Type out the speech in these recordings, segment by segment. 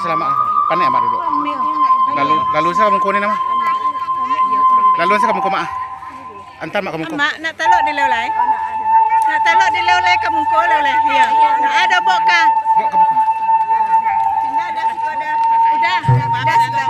selamat. Panik amat duduk. Lalu saya kamu kuning nama. Lalu saya kamu koma. Antar mak kamu koma. Mak nak telok di lelai. Nak telok di lelai kamu ko lelai. Ya. Nak ada boka. Bok kamu. Tidak ada situ ada. Udah sudah.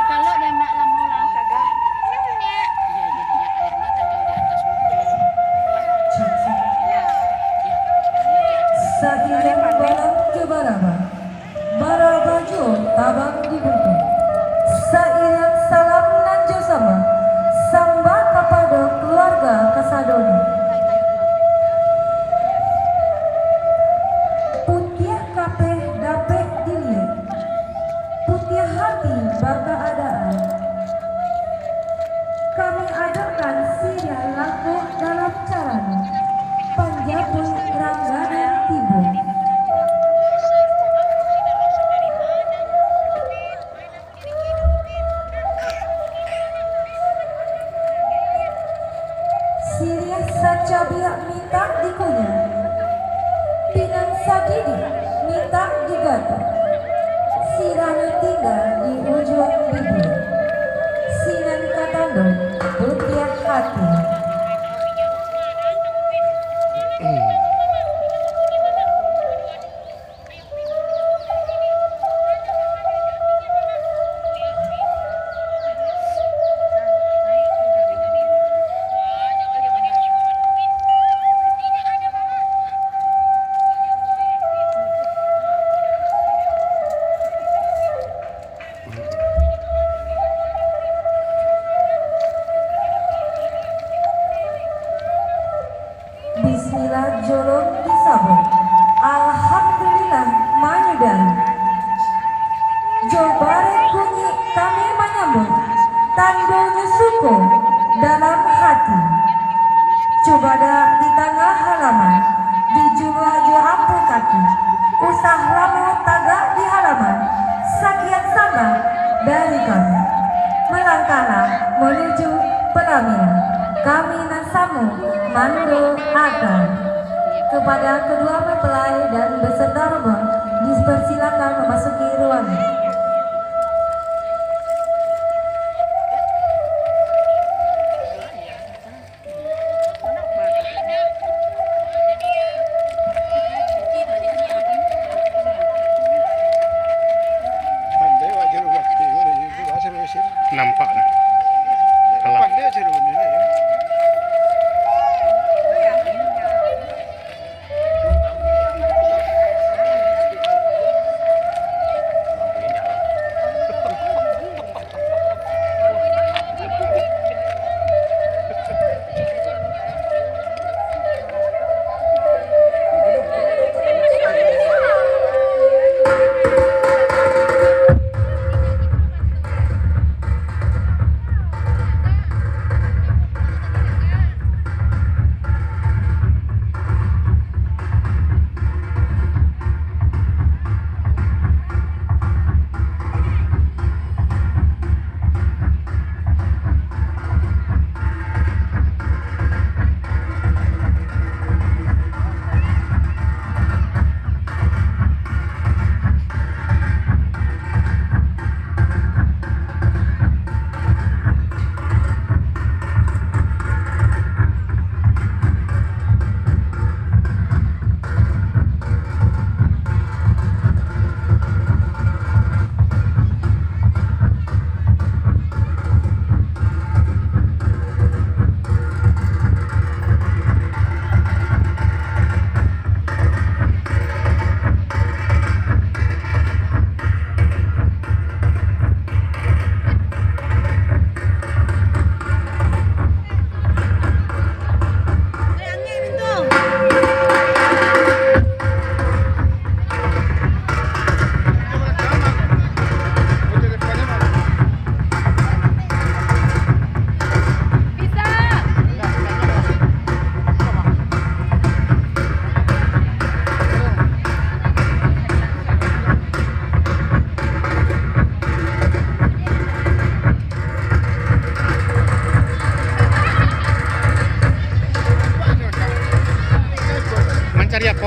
Kalau dia mak lama lah kagak. Sakiran balang ke baraba, barabajo tabang dibungkuk. Sairing salam nanjo sama, samba kepada keluarga Kasadoni. Putiah kapeh dapet dilihat, putiah hati baka adaan. Kami adakan siria laku dalam caranya, panjapun ranggana tibu. Siria saja biak minta dikunyah, pinang sagidi minta digata, sirana tinggal di ujung bibir, sinan katando putiah hati. Bismillah jolong disabun, alhamdulillah manyudan. Jobare kunyi kami menyambut, tandanya suku dalam hati. Coba di tengah halaman, di jumlah ampu kaki. Usah lama tagak di halaman, sakian sama dari kami. Melangkahlah menuju pelaminan. Kami nasamu mandu akan kepada kedua mempelai dan beserta rombongan dipersilakan memasuki ruangan. Nampak lah.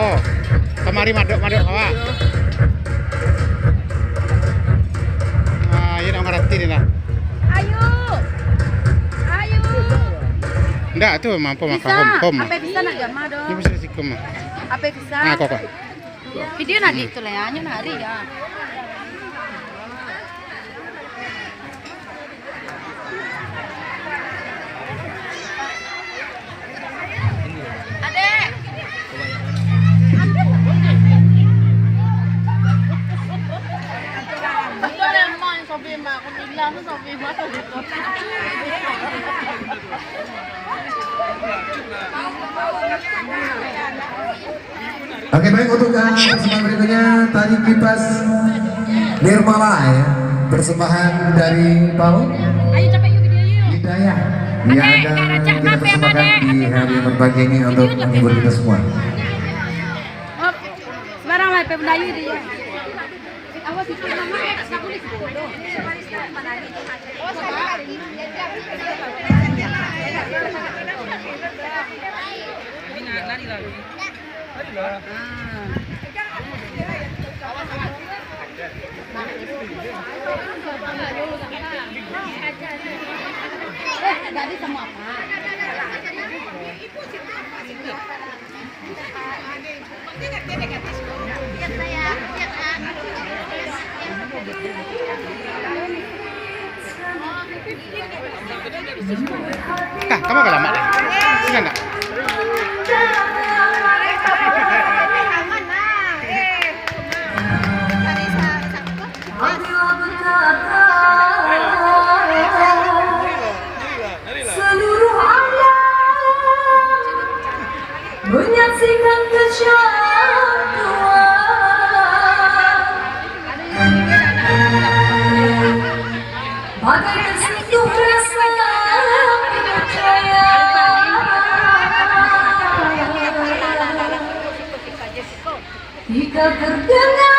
apa? Kemari madok-madok kawa. Ah, ini nak ngerti ni lah. Ayo. Ayo. Enggak tuh mampu makan hom. Apa bisa nak gambar dong? Ini bisa sikum mah. Apa bisa? Ah, kok. Video nak gitu lah ya, nyo nari ya. Adek. Oke, baik, untuk persembahan berikutnya tadi kipas Nirmala ya, persembahan dari Paul Ayo cepet yuk video yuk. Hidayah yang akan kita persembahkan di hari yang berbahagia ini untuk menghibur kita semua. Sebarang lah pemdayu dia. Awas itu mama aku di situ. Jadi semua apa? Nah, kamu agak lama deh. Sini enggak? Seluruh alam menyaksikan kesatuan bagai tersentuh rasa percaya. Jika terdengar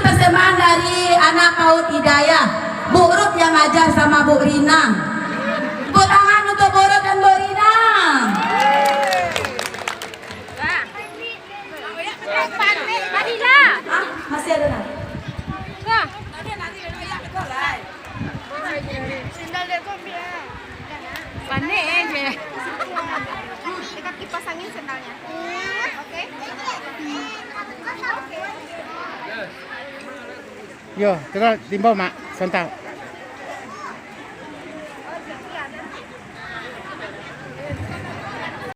persembahan dari anak PAUD Hidayah. Bu Ruth yang ngajar sama Bu Rina. Tepuk tangan untuk Bu Ruth dan Bu Rina. Ah, masih ada lagi. Panik aja. Dekat kipas angin sendalnya. Oke. Yo, terus timbau mak, sontak.